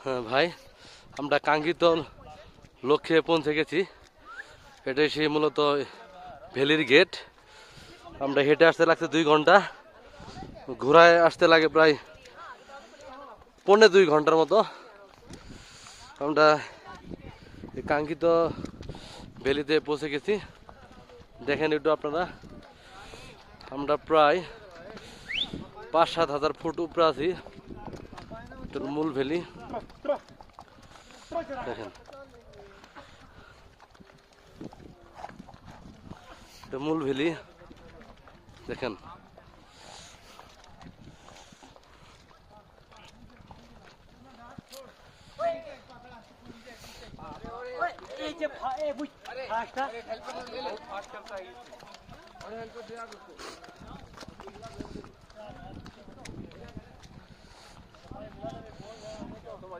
হ্যাঁ ভাই, আমরা কাঙ্ক্ষিত লক্ষ্যে পৌঁছে গেছি। এটাই সেই মূলত ভ্যালির গেট। আমরা হেঁটে আসতে লাগছে 2 ঘন্টা, ঘোড়ায় আসতে লাগে প্রায় 1.25 ঘন্টার মতো। আমরা এই কাঙ্ক্ষিত ভ্যালিতে পৌঁছে গেছি। দেখেন একটু আপনারা, আমরা প্রায় 5-7 হাজার ফুট উপরে আছি। এটার মূল ভ্যালি দেখেন, এটা মূল ভ্যালি দেখেন। এই যে ফাস্টটা